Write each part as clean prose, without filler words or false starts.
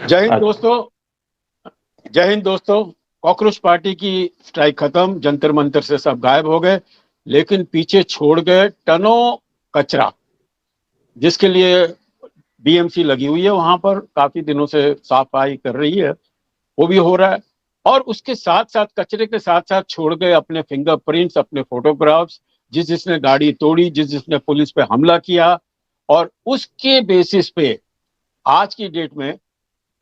जय हिंद दोस्तों। जय हिंद दोस्तों। कॉकरोच पार्टी की स्ट्राइक खत्म, जंतर मंतर से सब गायब हो गए, लेकिन पीछे छोड़ गए टनों कचरा, जिसके लिए बीएमसी लगी हुई है, वहां पर काफी दिनों से सफाई कर रही है, वो भी हो रहा है। और उसके साथ साथ, कचरे के साथ साथ छोड़ गए अपने फिंगरप्रिंट्स, अपने फोटोग्राफ्स, जिसने गाड़ी तोड़ी, जिसने पुलिस पे हमला किया। और उसके बेसिस पे आज की डेट में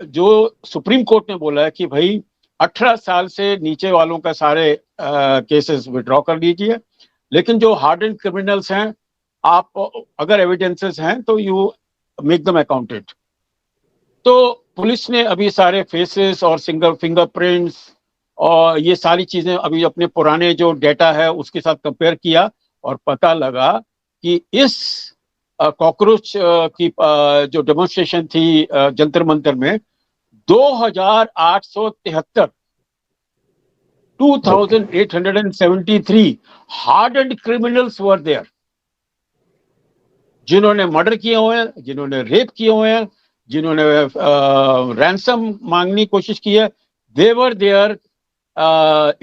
जो सुप्रीम कोर्ट ने बोला है कि भाई 18 साल से नीचे वालों का सारे केसेस विड्रॉ कर लीजिए, लेकिन जो हार्ड एंड क्रिमिनल्स हैं, आप अगर एविडेंसेस हैं तो यू मेक देम अकाउंटेड। तो पुलिस ने अभी सारे फेसेस और सिंगल फिंगरप्रिंट्स और ये सारी चीजें अभी अपने पुराने जो डेटा है उसके साथ कंपेयर किया, और पता लगा कि इस कॉकरोच की जो डेमोन्स्ट्रेशन थी जंतर मंतर में, 2873 2873 hardened criminals were there, जिन्होंने मर्डर किए हुए हैं, जिन्होंने रेप किए हुए हैं, जिन्होंने रैंसम मांगने की कोशिश की है। They were there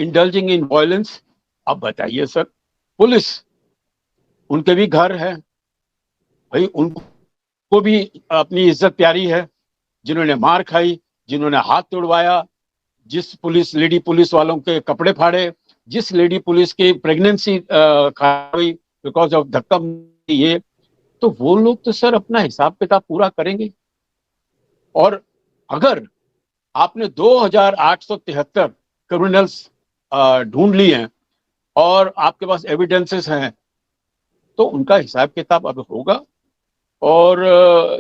indulging in violence. अब बताइए सर, पुलिस, उनके भी घर है भाई, उनको भी अपनी इज्जत प्यारी है। जिन्होंने मार खाई, जिन्होंने हाथ तोड़वाया, जिस लेडी पुलिस वालों के कपड़े फाड़े, जिस लेडी पुलिस की प्रेगनेंसी हुई बिकॉज ऑफ धक्का, ये तो वो लोग तो सर अपना हिसाब किताब पूरा करेंगे। और अगर आपने 2873 क्रिमिनल्स ढूंढ लिए हैं और आपके पास एविडेंसेस हैं, तो उनका हिसाब किताब अब होगा। और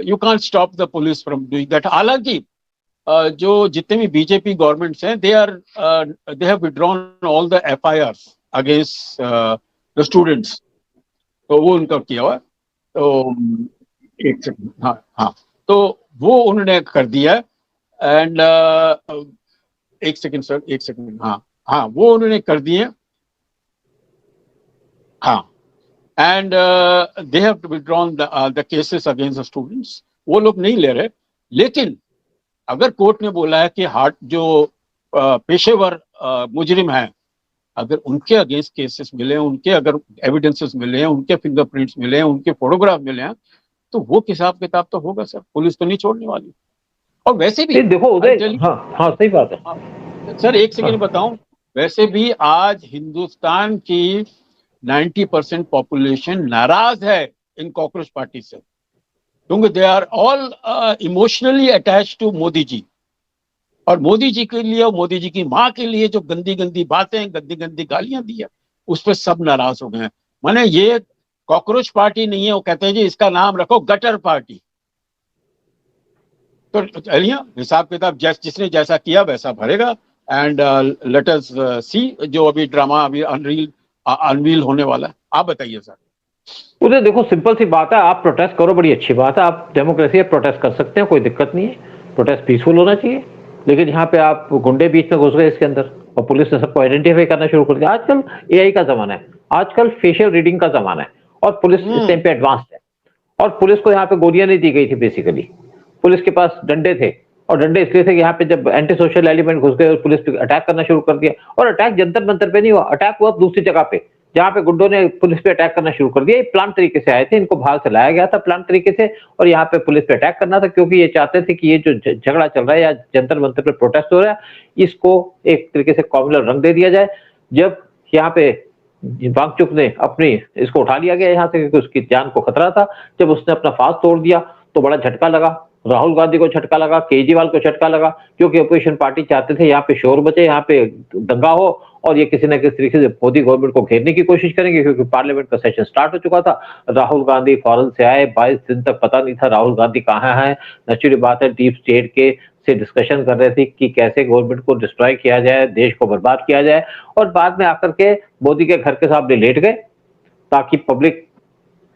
you can't stop the police from doing that. हालांकि जो जितने भी बीजेपी गवर्नमेंट्स हैं, they have withdrawn all the FIRs against the students, तो वो उनका किया हुआ है। तो एक सेकंड, हाँ हाँ, तो वो उन्होंने कर दिया। एंड एक सेकंड सर, एक सेकंड, हाँ हाँ, वो उन्होंने कर दिए, हाँ। And they have withdrawn the cases against the students. वो लोग नहीं ले रहे, लेकिन अगर कोर्ट ने बोला है कि जो पेशेवर मुजरिम हैं, अगर उनके अगेंस्ट केसेस मिले, उनके अगर एविडेंसेस मिले हैं, उनके फिंगरप्रिंट्स मिले हैं, उनके फोटोग्राफ मिले हैं, तो वो हिसाब किताब तो होगा सर। पुलिस तो नहीं छोड़ने वाली। और वैसे भी देखो उदय, हाँ हाँ सही बात है सर, एक सेकंड बताऊं, वैसे भी आज हिंदुस्तान की 90% पॉपुलेशन नाराज है इन कॉकरोच पार्टी से, क्योंकि they are all emotionally attach to Modi ji. और मोदी जी के लिए और मोदी जी की माँ के लिए जो गंदी गंदी बातें, गंदी गंदी गालियां दी है, उस पर सब नाराज हो गए हैं। माने ये कॉकरोच पार्टी नहीं है, वो कहते हैं जी इसका नाम रखो गटर पार्टी। तो चलिए, हिसाब किताब जिसने जैसा किया वैसा भरेगा। एंड लेट अस सी जो अभी ड्रामा अभी अनवील होने वाला है। आप बताइए सर। उधर देखो, सिंपल सी बात है, आप प्रोटेस्ट करो, बड़ी अच्छी बात है, आप डेमोक्रेसी है, प्रोटेस्ट कर सकते हैं, कोई दिक्कत नहीं है, प्रोटेस्ट पीसफुल होना चाहिए। लेकिन यहाँ पे आप गुंडे बीच में घुस गए इसके अंदर, और पुलिस ने सबको आइडेंटिफाई करना शुरू कर दिया। आजकल एआई का जमाना है, आजकल फेशियल रीडिंग का जमाना है, और पुलिस इस टाइम पे एडवांस्ड है। और पुलिस को यहाँ पे गोलियां नहीं दी गई थी, बेसिकली पुलिस के पास डंडे थे, और डंडे इसलिए थे कि यहाँ पे जब एंटी सोशल एलिमेंट घुस गए और पुलिस पे अटैक करना शुरू कर दिया। और अटैक जंतर मंतर पे नहीं हुआ, अटैक हुआ दूसरी जगह पे, जहां पे गुंडों ने पुलिस पे अटैक करना शुरू कर दिया। ये प्लान तरीके से आए थे, इनको बाहर से लाया गया था प्लान तरीके से, और यहाँ पे पुलिस पे अटैक करना था, क्योंकि ये चाहते थे कि ये जो झगड़ा चल रहा है या जंतर मंतर पे प्रोटेस्ट हो रहा है, इसको एक तरीके से कॉम्युनल रंग दे दिया जाए। जब यहाँ पे वांगचुक ने अपनी इसको उठा लिया गया यहाँ से, क्योंकि उसकी जान को खतरा था, जब उसने अपना फास्ट तोड़ दिया तो बड़ा झटका लगा, राहुल गांधी को झटका लगा, केजरीवाल को झटका लगा, क्योंकि अपोजिशन पार्टी चाहते थे यहाँ पे शोर बचे, यहाँ पे दंगा हो, और ये किसी न किसी तरीके से मोदी गवर्नमेंट को घेरने की कोशिश करेंगे, क्योंकि पार्लियामेंट का सेशन स्टार्ट हो चुका था। राहुल गांधी फॉरेन से आए, 22 दिन तक पता नहीं था राहुल गांधी कहाँ है। नेचुरल बात है, डीप स्टेट के से डिस्कशन कर रहे थे कि कैसे गवर्नमेंट को डिस्ट्रॉय किया जाए, देश को बर्बाद किया जाए, और बाद में आकर के मोदी के घर के सामने लेट गए ताकि पब्लिक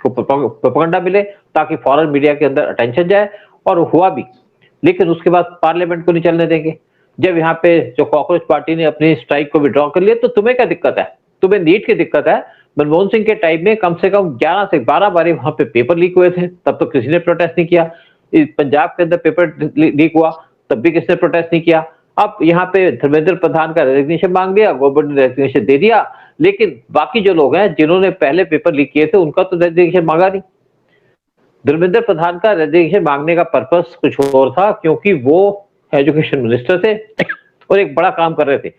को प्रोपेगेंडा मिले, ताकि फॉरेन मीडिया के अंदर अटेंशन जाए, और हुआ भी। लेकिन उसके बाद पार्लियामेंट को नहीं चलने देंगे। जब यहाँ पे जो कॉकरोच पार्टी ने अपनी स्ट्राइक को विड्रॉ कर लिया, तो तुम्हें क्या दिक्कत है? तुम्हें नीट की दिक्कत है। मनमोहन सिंह के टाइम में कम से कम 11 से 12 बार वहां पे पेपर लीक हुए थे, तब तो किसी ने प्रोटेस्ट नहीं किया। पंजाब के अंदर पेपर लीक हुआ, तब भी किसने प्रोटेस्ट नहीं किया। अब यहाँ पे धर्मेंद्र प्रधान का रेजिग्नेशन मांग दिया, गवर्नमेंट ने रेजिग्नेशन दे दिया, लेकिन बाकी जो लोग हैं जिन्होंने पहले पेपर लीक किए थे उनका तो रेजिग्नेशन मांगा नहीं। धर्मेंद्र प्रधान का रेजिग्नेशन मांगने का पर्पस कुछ और था, क्योंकि वो एजुकेशन मिनिस्टर थे और एक बड़ा काम कर रहे थे।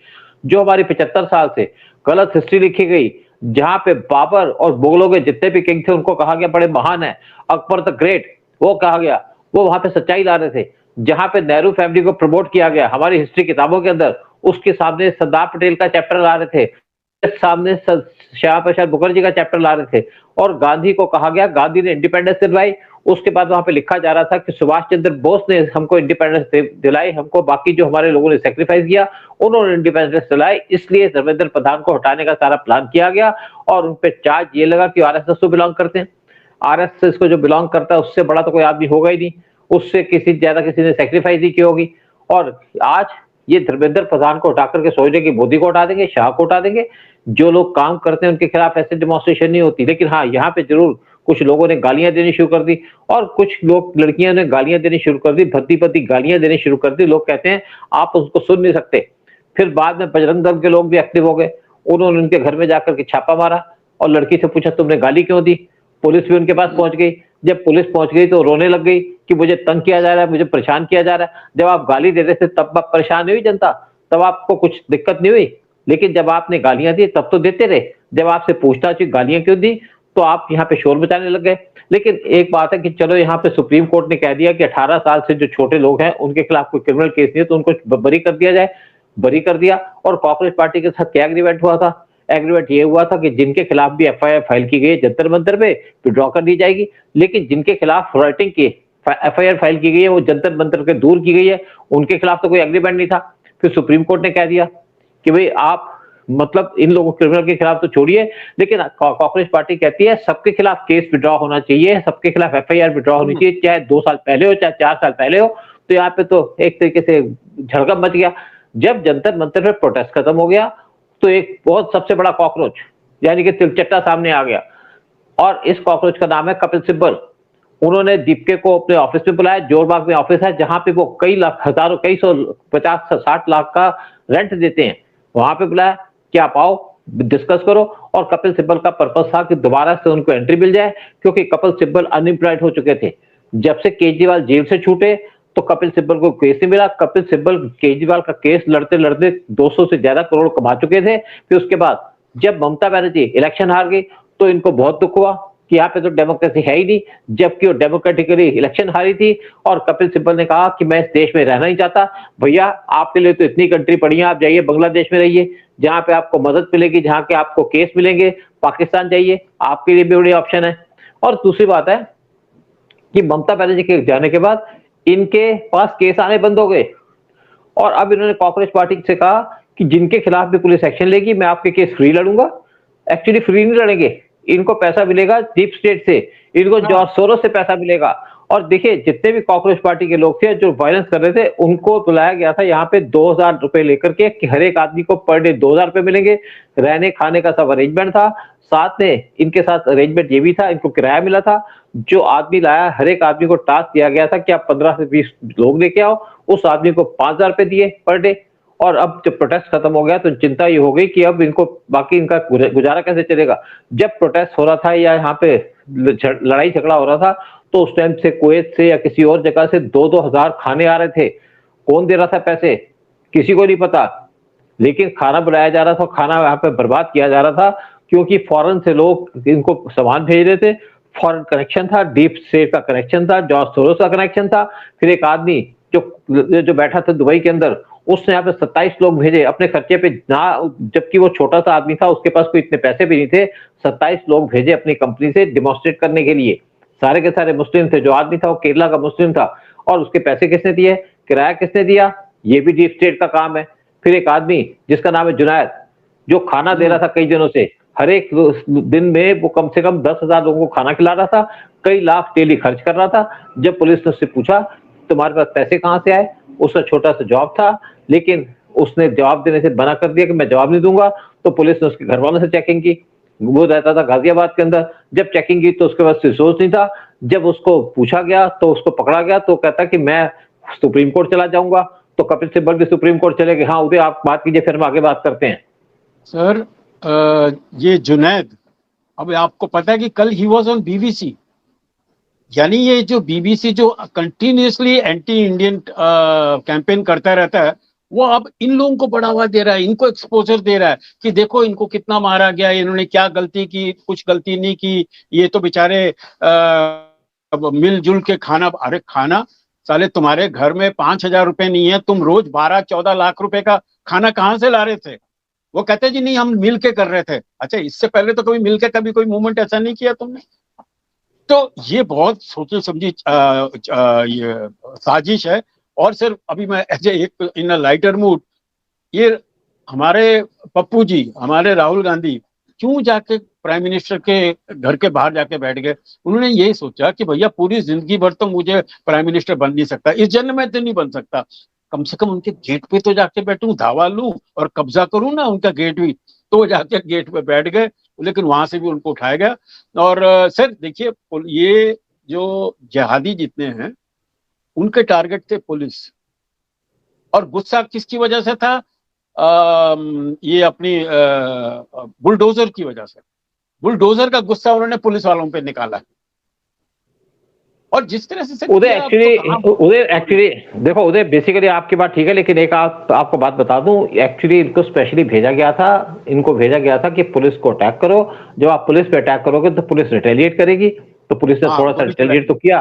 जो हमारी 75 साल से गलत हिस्ट्री लिखी गई, जहां पे बाबर और मुगलों के जितने भी किंग थे उनको कहा गया बड़े महान है, अकबर द ग्रेट वो कहा गया, वो वहां पे सच्चाई ला रहे थे। जहां पे नेहरू फैमिली को प्रमोट किया गया हमारी हिस्ट्री किताबों के अंदर, उसके सामने सरदार पटेल का चैप्टर ला रहे थे, सामने श्यामा प्रसाद मुखर्जी का चैप्टर ला रहे थे, और गांधी को कहा गया, गांधी ने इंडिपेंडेंस दिलवाई। उसके बाद वहां पे लिखा जा रहा था कि सुभाष चंद्र बोस ने हमको इंडिपेंडेंस दिलाई, हमको बाकी जो हमारे लोगों ने सेक्रीफाइस किया उन्होंने इंडिपेंडेंस दिलाई, इसलिए धर्मेंद्र प्रधान को हटाने का सारा प्लान किया गया। और उन पे चार्ज ये लगा कि आरएसएस को बिलोंग करते हैं। आरएसएस को जो बिलोंग करता है उससे बड़ा तो कोई आदमी होगा ही नहीं, उससे किसी ज्यादा किसी ने सेक्रीफाइस ही की होगी। और आज ये धर्मेंद्र प्रधान को हटा करके सोच रहे कि मोदी को हटा देंगे, शाह को हटा देंगे। जो लोग काम करते हैं उनके खिलाफ ऐसे डेमोन्स्ट्रेशन नहीं होती, लेकिन हाँ यहाँ पे जरूर कुछ लोगों ने गालियां देनी शुरू कर दी, और कुछ लोग लड़कियों ने गालियां देनी शुरू कर दी, भद्दी भद्दी गालियां देनी शुरू कर दी। लोग कहते हैं आप उसको सुन नहीं सकते। फिर बाद में बजरंग दल के लोग भी एक्टिव हो गए, उन्होंने उनके घर में जाकर के छापा मारा और लड़की से पूछा तुमने गाली क्यों दी। पुलिस भी उनके पास पहुंच गई। जब पुलिस पहुंच गई तो रोने लग गई कि मुझे तंग किया जा रहा है, मुझे परेशान किया जा रहा है। जब आप गाली दे रहे थे तब आप परेशान नहीं हुई जनता, तब आपको कुछ दिक्कत नहीं हुई, लेकिन जब आपने गालियां दी तब तो देते रहे। जब आपसे पूछताछ हुई गालियां क्यों दी तो आप यहाँ पे शोर मचाने लग गए। लेकिन एक बात है कि चलो यहाँ पे सुप्रीम कोर्ट ने कह दिया कि 18 साल से जो छोटे लोग हैं उनके खिलाफ कोई क्रिमिनल केस नहीं है तो उनको बरी कर दिया जाए, बरी कर दिया। और कांग्रेस पार्टी के साथ क्या एग्रीमेंट हुआ था? एग्रीमेंट ये हुआ था कि जिनके खिलाफ भी एफआईआर फाइल की गई है जंतर मंतर पे विड्रॉ कर दी जाएगी, लेकिन जिनके खिलाफ राइटिंग की एफआईआर फाइल की गई है वो जंतर मंतर के दूर की गई है, उनके खिलाफ तो कोई एग्रीमेंट नहीं था। फिर सुप्रीम कोर्ट ने कह दिया कि भाई आप मतलब इन लोगों क्रिमिनल के खिलाफ तो छोड़िए, लेकिन कांग्रेस पार्टी कहती है सबके खिलाफ केस विड्रॉ होना चाहिए, सबके खिलाफ एफआईआर विड्रॉ होनी चाहिए, चाहे 2 साल पहले हो चाहे 4 साल पहले हो। तो यहाँ पे तो एक तरीके से झड़कम मच गया। जब जंतर मंतर पे प्रोटेस्ट खत्म हो गया तो एक बहुत सबसे बड़ा कॉकरोच यानी कि तिलचट्टा सामने आ गया, और इस कॉकरोच का नाम है कपिल सिब्बल। उन्होंने दीपके को अपने ऑफिस में बुलाया, जोरबाग में ऑफिस है जहां पे वो कई लाख हजारों कई सौ 50-60 लाख का रेंट देते हैं। वहां पे बुलाया कि आप आओ डिस्कस करो, और कपिल सिब्बल का पर्पस था कि दोबारा से उनको एंट्री मिल जाए, क्योंकि कपिल सिब्बल अनएम्प्लॉयड हो चुके थे। जब से केजरीवाल जेल से छूटे तो कपिल सिब्बल को केस नहीं मिला। कपिल सिब्बल केजरीवाल का केस लड़ते लड़ते 200 से ज्यादा करोड़ कमा चुके थे। फिर उसके बाद जब ममता बनर्जी इलेक्शन हार गई तो इनको बहुत दुख हुआ कि यहाँ पे तो डेमोक्रेसी है ही नहीं, जबकि वो डेमोक्रेटिकली इलेक्शन हारी थी। और कपिल सिब्बल ने कहा कि मैं इस देश में रहना नहीं चाहता, भैया आपके लिए तो इतनी कंट्री पड़ी है, आप जाइए बांग्लादेश में रहिए जहां पे आपको मदद मिलेगी, जहां के आपको केस मिलेंगे। पाकिस्तान जाइए, आपके लिए भी बड़ी ऑप्शन है। और दूसरी बात है कि ममता बनर्जी के जाने के बाद इनके पास केस आने बंद हो गए, और अब इन्होंने कांग्रेस पार्टी से कहा कि जिनके खिलाफ भी पुलिस एक्शन लेगी मैं आपके केस फ्री लड़ूंगा। एक्चुअली फ्री नहीं लड़ेंगे, इनको पैसा मिलेगा डीप स्टेट से, इनको जॉर्ज सोरोस से पैसा मिलेगा। और देखिए जितने भी कांग्रेस पार्टी के लोग थे जो वायलेंस कर रहे थे उनको बुलाया गया था यहाँ पे 2000 रुपए लेकर के कि हर एक आदमी को पर डे 2000 रुपए मिलेंगे, रहने खाने का सब अरेंजमेंट था। साथ में इनके साथ अरेंजमेंट ये भी था, इनको किराया मिला था। जो आदमी लाया हर एक आदमी को टास्क दिया गया था कि आप 15 से 20 लोग लेके आओ, उस आदमी को 5000 रुपए दिए पर डे। और अब जब प्रोटेस्ट खत्म हो गया तो चिंता ये हो गई कि अब इनको बाकी इनका गुजारा कैसे चलेगा। जब प्रोटेस्ट हो रहा था या यहाँ पे लड़ाई झगड़ा हो रहा था तो उस टाइम से कुवैत से या किसी और जगह से 2-2 हजार खाने आ रहे थे। कौन दे रहा था पैसे किसी को नहीं पता, लेकिन खाना बनाया जा रहा था, खाना यहाँ पे बर्बाद किया जा रहा था, क्योंकि फॉरेन से लोग इनको सामान भेज रहे थे। फॉरेन कनेक्शन था, डीप स्टेट का कनेक्शन था, जॉर्ज सोरोस का कनेक्शन था। फिर एक आदमी जो बैठा था दुबई के अंदर, उसने यहाँ पे 27 लोग भेजे अपने खर्चे पे, ना जबकि वो छोटा सा आदमी था, उसके पास कोई इतने पैसे भी नहीं थे। 27 लोग भेजे अपनी कंपनी से डिमॉन्स्ट्रेट करने के लिए। सारे के सारे मुस्लिम थे। जो आदमी था वो केरला का मुस्लिम था। और उसके पैसे किसने दिए, किराया किसने दिया, ये भी डीप स्टेट का काम है। फिर एक आदमी जिसका नाम है जुनैद, जो खाना दे रहा था कई दिनों से, हर एक दिन में वो कम से कम 10,000 लोगों को खाना खिला रहा था, कई लाख डेली खर्च कर रहा था। जब पुलिस ने उससे पूछा तुम्हारे पास पैसे कहाँ से आए, उसका छोटा सा जॉब था, लेकिन उसने जवाब देने से मना कर दिया कि मैं जवाब नहीं दूंगा। तो पुलिस ने उसके घर वालों से चेकिंग की। वो रहता था गाजियाबाद के अंदर। जब चेकिंग की तो उसके पास रिसोर्स नहीं था। जब उसको पूछा गया तो उसको पकड़ा गया तो कहता कि मैं सुप्रीम कोर्ट चला जाऊंगा, तो कपिल सिब्बल भी सुप्रीम कोर्ट चले गए। हाँ उदय, आप बात कीजिए, फिर हम आगे बात करते हैं। सर, ये जुनैद, अब आपको पता है कि कल ही वॉज ऑन बीबीसी, यानी ये जो बीबीसी जो कंटिन्यूअसली एंटी इंडियन कैंपेन करता रहता है, वो अब इन लोगों को बढ़ावा दे रहा है, इनको एक्सपोजर दे रहा है कि देखो इनको कितना मारा गया, इन्होंने क्या गलती की, कुछ गलती नहीं की, ये तो बेचारे मिलजुल के खाना। अरे खाना, साले तुम्हारे घर में 5,000 रुपए नहीं है, तुम रोज 12-14 लाख रुपए का खाना कहाँ से ला रहे थे? वो कहते जी नहीं हम मिल के कर रहे थे। अच्छा, इससे पहले तो कभी मिल के कभी कोई मूवमेंट ऐसा नहीं किया तुमने? तो ये बहुत सोची समझी ये साजिश है। और सिर्फ अभी मैं एज एक इन अ लाइटर मूड, ये हमारे पप्पू जी, हमारे राहुल गांधी क्यों जाके प्राइम मिनिस्टर के घर के बाहर जाके बैठ गए? उन्होंने यही सोचा कि भैया पूरी जिंदगी भर तो मुझे प्राइम मिनिस्टर बन नहीं सकता, इस जन्म में तो नहीं बन सकता, कम से कम उनके गेट पे तो जाके बैठूं, धावा लूं और कब्जा करूं ना उनका गेट भी। तो वो जाके गेट पे बैठ गए, लेकिन वहां से भी उनको उठाया गया। और सर देखिए, ये जो जिहादी जितने हैं, उनके टारगेट थे पुलिस। और गुस्सा किसकी वजह से था? ये अपनी बुलडोजर की वजह से। बुलडोजर का गुस्सा उन्होंने पुलिस वालों पे निकाला। और जिस तरह से सर उदय किया, अब तो कहाँ। एक्चुअली देखो उदय, बेसिकली आपकी बात ठीक है, लेकिन एक आपको बात बता दूं, एक्चुअली इनको स्पेशली भेजा गया था, इनको भेजा गया था कि पुलिस को अटैक करो। जब आप पुलिस पे अटैक करोगे तो पुलिस रिटेलिएट करेगी, तो पुलिस ने हाँ, थोड़ा सा वो भी रिटेलिएट तो किया,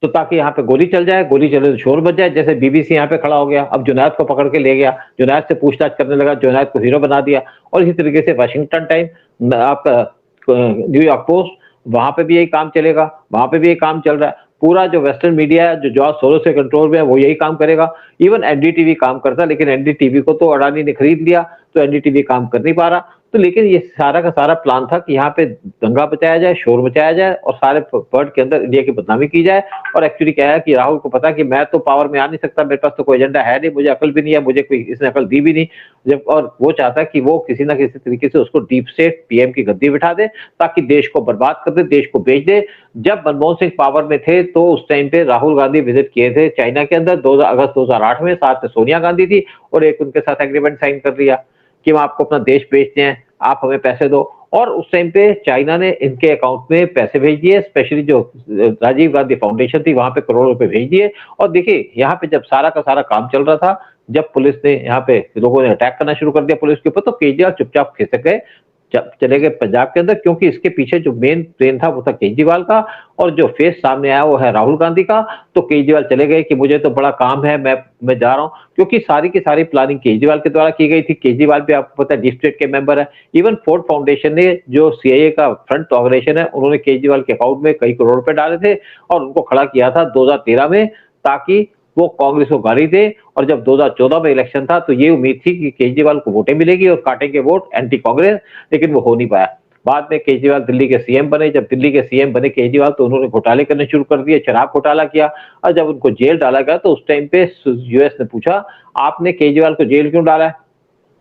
तो ताकि यहाँ पे गोली चल जाए, गोली चले तो शोर बच जाए। जैसे बीबीसी यहाँ पे खड़ा हो गया, अब जुनैद को पकड़ के ले गया, जुनैद से पूछताछ करने लगा, जुनैद को हीरो बना दिया। और इसी तरीके से वाशिंगटन टाइम, आपका न्यूयॉर्क पोस्ट, वहां पे भी यही काम चलेगा, वहां पे भी यही काम चल रहा है। पूरा जो वेस्टर्न मीडिया है, जो जॉर्ज सोरोस के कंट्रोल में है, वो यही काम करेगा। इवन एनडीटीवी काम करता, लेकिन एनडीटीवी को तो अडानी ने खरीद लिया, तो एनडीटीवी काम कर नहीं पा रहा। तो लेकिन ये सारा का सारा प्लान था कि यहाँ पे दंगा बचाया जाए, शोर बचाया जाए, और सारे वर्ल्ड के अंदर इंडिया की बदनामी की जाए। और एक्चुअली क्या है कि राहुल को पता है कि मैं तो पावर में आ नहीं सकता, मेरे पास तो कोई एजेंडा है नहीं, मुझे अकल भी नहीं है, मुझे कोई इसने अकल दी भी नहीं। जब और वो चाहता है कि वो किसी ना किसी तरीके से उसको डीप स्टेट पीएम की गद्दी बिठा दे, ताकि देश को बर्बाद कर दे, देश को बेच दे। जब मनमोहन सिंह पावर में थे तो उस टाइम पे राहुल गांधी विजिट किए थे चाइना के अंदर, 2 अगस्त 2008 में, साथ में सोनिया गांधी थी, और एक उनके साथ एग्रीमेंट साइन कर लिया कि हम आपको अपना देश बेचते हैं, आप हमें पैसे दो। और उस टाइम पे चाइना ने इनके अकाउंट में पैसे भेज दिए, स्पेशली जो राजीव गांधी फाउंडेशन थी, वहां पे करोड़ों रुपए भेज दिए। और देखिए यहाँ पे जब सारा का सारा काम चल रहा था, जब पुलिस ने यहाँ पे लोगों ने अटैक करना शुरू कर दिया पुलिस के ऊपर, तो केजरीवाल चुपचाप खिसक गए, चले गए पंजाब के अंदर, क्योंकि इसके पीछे जो मेन प्लेन था वो था केजरीवाल का, और जो फेस सामने आया वो है राहुल गांधी का। तो केजरीवाल चले गए कि मुझे तो बड़ा काम है, मैं जा रहा हूं, क्योंकि सारी की सारी प्लानिंग केजरीवाल के द्वारा की गई थी। केजरीवाल भी आपको पता है डीप स्टेट के मेंबर है। इवन फोर्ड फाउंडेशन ने, जो सीआईए का फ्रंट ऑर्गेनाइजेशन है, उन्होंने केजरीवाल के अकाउंट में कई करोड़ रुपए डाले थे, और उनको खड़ा किया था 2013 में, ताकि वो कांग्रेस को गाली दे। और जब 2014 में इलेक्शन था, तो ये उम्मीद थी कि केजरीवाल को वोटें मिलेगी और काटेंगे वोट एंटी कांग्रेस, लेकिन वो हो नहीं पाया। बाद में केजरीवाल दिल्ली के सीएम बने। जब दिल्ली के सीएम बने केजरीवाल, तो उन्होंने घोटाले करने शुरू कर दिए, शराब घोटाला किया। और जब उनको जेल डाला गया, तो उस टाइम पे यूएस ने पूछा, आपने केजरीवाल को जेल क्यों डाला है?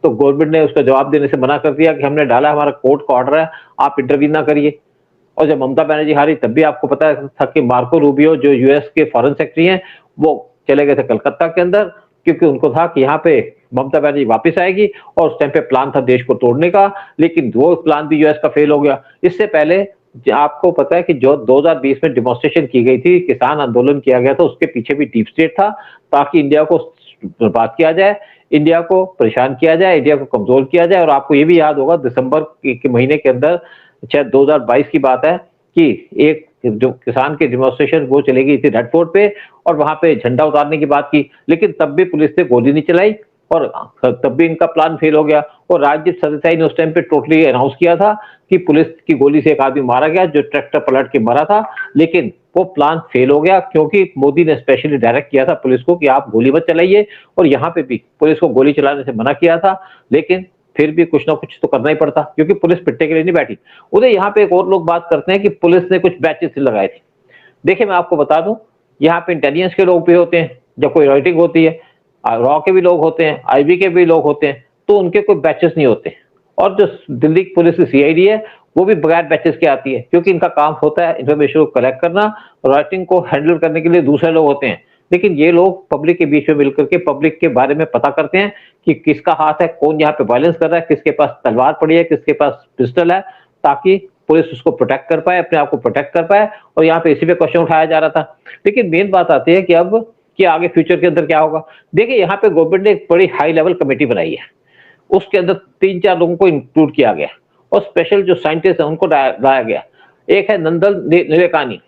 तो गवर्नमेंट ने उसका जवाब देने से मना कर दिया कि हमने डाला, हमारा कोर्ट का ऑर्डर है, आप इंटरव्यू ना करिए। और जब ममता बनर्जी हारी, तब भी आपको पता था कि मार्को रूबियो, जो यूएस के फॉरेन सेक्रेटरी हैं, वो चले गए थे कलकत्ता के अंदर, क्योंकि उनको था कि यहाँ पे ममता बनर्जी वापस आएगी, और उस टाइम पे प्लान था देश को तोड़ने का, लेकिन वो प्लान भी यूएस का फेल हो गया। इससे पहले आपको पता है कि जो 2020 में डिमॉन्स्ट्रेशन की गई थी, किसान आंदोलन किया गया था, उसके पीछे भी डीप स्टेट था, ताकि इंडिया को बर्बाद किया जाए, इंडिया को परेशान किया जाए, इंडिया को कमजोर किया जाए। और आपको ये भी याद होगा, दिसंबर के महीने के अंदर, शायद 2022 की बात है, कि एक जो किसान की डिमॉन्स्ट्रेशन वो चली गई थी रेड फोर्ट पे, और वहां पे झंडा उतारने की बात की, लेकिन तब भी पुलिस ने गोली नहीं चलाई, और तब भी इनका प्लान फेल हो गया। और राजदीप सरदेसाई ने उस टाइम पे टोटली अनाउंस किया था कि पुलिस की गोली से एक आदमी मारा गया, जो ट्रैक्टर पलट के मरा था, लेकिन वो प्लान फेल हो गया, क्योंकि मोदी ने स्पेशली डायरेक्ट किया था पुलिस को कि आप गोली मत चलाइए, और यहाँ पे भी पुलिस को गोली चलाने से मना किया था। लेकिन फिर भी कुछ ना कुछ तो करना ही पड़ता, क्योंकि पुलिस पिटने के लिए नहीं बैठी। उधर यहाँ पे एक और लोग बात करते हैं कि पुलिस ने कुछ बैचेस लगाए थे। देखिए मैं आपको बता दूं, यहाँ पे इंटेलिजेंस के लोग भी होते हैं, जब कोई राइटिंग होती है, रॉ के भी लोग होते हैं, आईबी के भी लोग होते हैं, तो उनके कोई बैचेस नहीं होते। और जो दिल्ली पुलिस की सीआईडी है, वो भी बगैर बैचेस के आती है, क्योंकि इनका काम होता है इन्फॉर्मेशन को कलेक्ट करना, राइटिंग को हैंडल करने के लिए दूसरे लोग होते हैं। लेकिन ये लोग पब्लिक के बीच में मिलकर के पब्लिक के बारे में पता करते हैं कि किसका हाथ है, कौन यहाँ पे वायलेंस कर रहा है, किसके पास तलवार पड़ी है, किसके पास पिस्टल है, ताकि पुलिस उसको प्रोटेक्ट कर पाए, अपने आप को प्रोटेक्ट कर पाए। और यहाँ पे इसी पे क्वेश्चन उठाया जा रहा था। लेकिन मेन बात आती है कि अब कि आगे फ्यूचर के अंदर क्या होगा। देखिए, यहाँ पे गवर्नमेंट ने एक बड़ी हाई लेवल कमेटी बनाई है, उसके अंदर 3-4 लोगों को इंक्लूड किया गया और स्पेशल जो साइंटिस्ट है उनको लाया गया। एक है नंदन निलेकानी,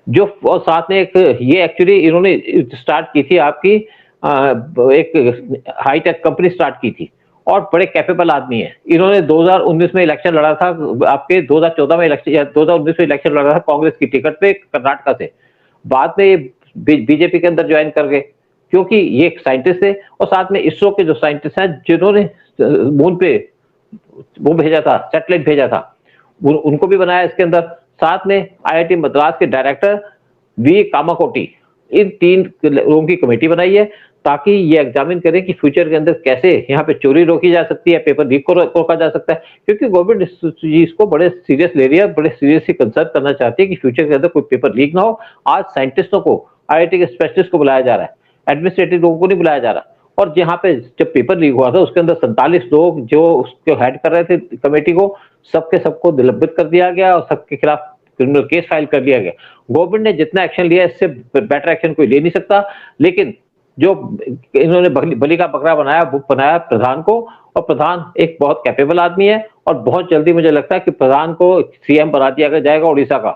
जो और साथ में एक ये एक्चुअली इन्होंने स्टार्ट की थी आपकी एक हाईटेक कंपनी स्टार्ट की थी और बड़े कैपेबल आदमी है। इन्होंने 2019 में इलेक्शन लड़ा था, आपके 2014 में इलेक्शन या 2019 में इलेक्शन लड़ा था कांग्रेस की टिकट पे कर्नाटका से। बाद में ये बीजेपी के अंदर ज्वाइन कर गए, क्योंकि ये एक साइंटिस्ट थे और साथ में इसरो के जो साइंटिस्ट हैं जिन्होंने मून पे वो भेजा था, सैटेलाइट भेजा था, उनको भी बनाया इसके अंदर। साथ में आईआईटी मद्रास के डायरेक्टर वी कामाकोटी, इन 3 लोगों की कमेटी बनाई है ताकि ये एग्जामिन करें कि फ्यूचर के अंदर कैसे यहाँ पे चोरी रोकी जा सकती है, पेपर लीक को रोका जा सकता है। क्योंकि गवर्नमेंट इसको बड़े सीरियस ले रही है, बड़े सीरियसली कंसर्न करना चाहती है कि फ्यूचर के अंदर कोई पेपर लीक ना हो। आज साइंटिस्टों को, आईआईटी के स्पेशलिस्ट को बुलाया जा रहा है, एडमिनिस्ट्रेटिव लोगों को नहीं बुलाया जा रहा। और जहाँ पे जब पेपर लीक हुआ था उसके अंदर 47 लोग जो उसके हेड कर रहे थे कमेटी को, सबके सबको निलंबित कर दिया गया और सबके खिलाफ क्रिमिनल केस फाइल कर दिया गया। गवर्नमेंट ने जितना एक्शन लिया इससे बेटर एक्शन कोई ले नहीं सकता। लेकिन जो इन्होंने बलि का बकरा बनाया, वो बनाया प्रधान को, और प्रधान एक बहुत कैपेबल आदमी है और बहुत जल्दी मुझे लगता है कि प्रधान को सीएम बना दिया जाएगा उड़ीसा का,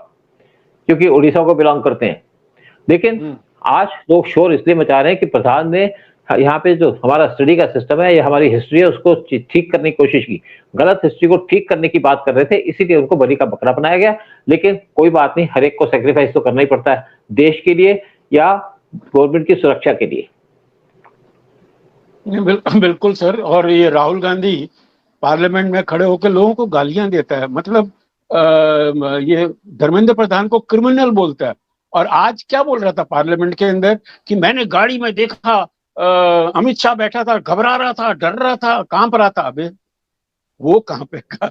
क्योंकि उड़ीसा को बिलोंग करते हैं। लेकिन आज लोग शोर इसलिए मचा रहे हैं कि प्रधान ने यहाँ पे जो हमारा स्टडी का सिस्टम है, या हमारी हिस्ट्री है, उसको ठीक करने की कोशिश की, गलत हिस्ट्री को ठीक करने की बात कर रहे थे, इसीलिए उनको बलि का बकरा बनाया गया। लेकिन कोई बात नहीं, हर एक को सेक्रीफाइस तो करना ही पड़ता है, देश के लिए या गवर्नमेंट की सुरक्षा के लिए। बिल्कुल सर। और ये राहुल गांधी पार्लियामेंट में खड़े होकर लोगों को गालियां देता है, मतलब ये धर्मेंद्र प्रधान को क्रिमिनल बोलता है। और आज क्या बोल रहा था पार्लियामेंट के अंदर कि मैंने गाड़ी में देखा अमित शाह बैठा था, घबरा रहा था, डर रहा था, कांप रहा था। अबे वो कहां पे का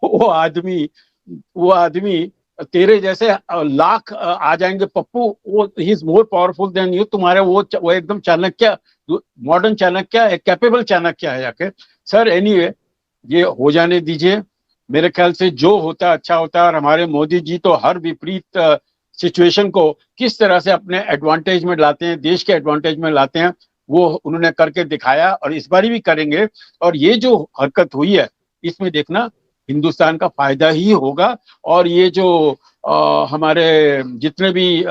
वो आदमी तेरे जैसे लाख आ जाएंगे पप्पू, वो he is more powerful than you. तुम्हारे वो एकदम चाणक्य, मॉडर्न चाणक्य, एक कैपेबल चाणक्य है जाके। सर एनीवे, ये हो जाने दीजिए। मेरे ख्याल से जो होता अच्छा होता है। और हमारे मोदी जी तो हर विपरीत सिचुएशन को किस तरह से अपने एडवांटेज में लाते हैं, देश के एडवांटेज में लाते हैं, वो उन्होंने करके दिखाया और इस बार भी करेंगे। और ये जो हरकत हुई है इसमें देखना हिंदुस्तान का फायदा ही होगा। और ये जो हमारे जितने भी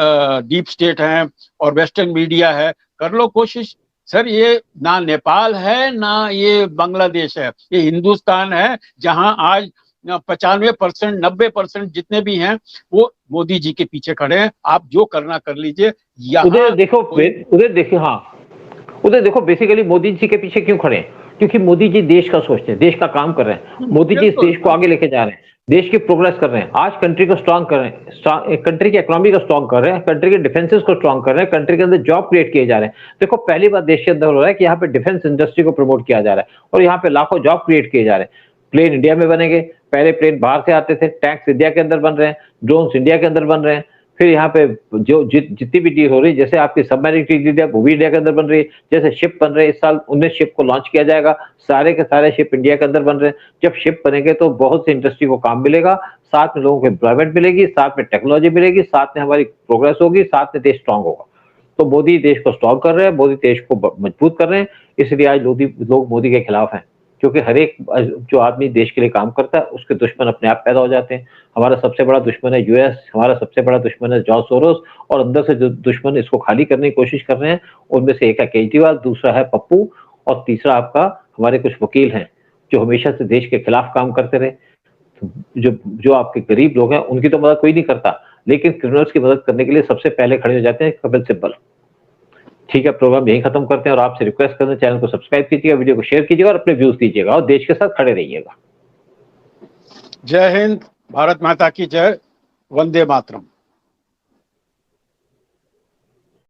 डीप स्टेट हैं और वेस्टर्न मीडिया है, कर लो कोशिश। सर ये ना नेपाल है ना ये बांग्लादेश है, ये हिंदुस्तान है, जहां आज 95% 90% जितने भी हैं वो मोदी जी के पीछे खड़े हैं। आप जो करना कर लीजिए। उधर देखो बेसिकली मोदी जी के पीछे क्यों खड़े हैं? क्योंकि मोदी जी देश का सोचते हैं, देश का काम कर रहे हैं। मोदी जी इस देश को आगे लेके जा रहे हैं, देश की प्रोग्रेस कर रहे हैं। आज कंट्री को स्ट्रांग कर रहे हैं, कंट्री की इकोनॉमी को स्ट्रांग कर रहे हैं, कंट्री के डिफेंसेस को स्ट्रांग कर रहे हैं, कंट्री के अंदर जॉब क्रिएट किए जा रहे हैं। देखो पहली बार देश के अंदर हो रहा है कि यहाँ पे डिफेंस इंडस्ट्री को प्रमोट किया जा रहा है और यहाँ पे लाखों जॉब क्रिएट किए जा रहे हैं। प्लेन इंडिया में बनेंगे, पहले प्लेन बाहर से आते थे, टैंक्स इंडिया के अंदर बन रहे हैं, ड्रोन्स इंडिया के अंदर बन रहे हैं। फिर यहाँ पे जो जितनी भी डील हो रही है, जैसे आपकी सबमरीन डील है वो भी इंडिया के अंदर बन रही है, जैसे शिप बन रहे हैं, इस साल 19 शिप को लॉन्च किया जाएगा, सारे के सारे शिप इंडिया के अंदर बन रहे हैं। जब शिप बनेंगे तो बहुत सी इंडस्ट्री को काम मिलेगा, साथ में लोगों को एम्प्लॉयमेंट मिलेगी, साथ में टेक्नोलॉजी मिलेगी, साथ में हमारी प्रोग्रेस होगी, साथ में देश स्ट्रांग होगा। तो मोदी देश को स्ट्रांग कर रहे हैं, मोदी देश को मजबूत कर रहे हैं। इसलिए आज लोग मोदी के खिलाफ हैं, क्योंकि हर एक जो आदमी देश के लिए काम करता है उसके दुश्मन अपने आप पैदा हो जाते हैं। हमारा सबसे बड़ा दुश्मन है यूएस, हमारा सबसे बड़ा दुश्मन है जॉर्ज सोरोस, और अंदर से जो दुश्मन इसको खाली करने की कोशिश कर रहे हैं उनमें से एक है केजरीवाल, दूसरा है पप्पू, और तीसरा आपका हमारे कुछ वकील हैं जो हमेशा से देश के खिलाफ काम करते रहे। जो आपके गरीब लोग हैं उनकी तो मदद कोई नहीं करता, लेकिन क्रिमिनल्स की मदद करने के लिए सबसे पहले खड़े हो जाते हैं कपिल सिब्बल। ठीक है, प्रोग्राम यही खत्म करते हैं और आपसे रिक्वेस्ट करते हैं चैनल को सब्सक्राइब कीजिएगा, वीडियो को शेयर कीजिएगा और अपने व्यूज दीजिएगा और देश के साथ खड़े रहिएगा। जय हिंद, भारत माता की जय, वंदे मातरम।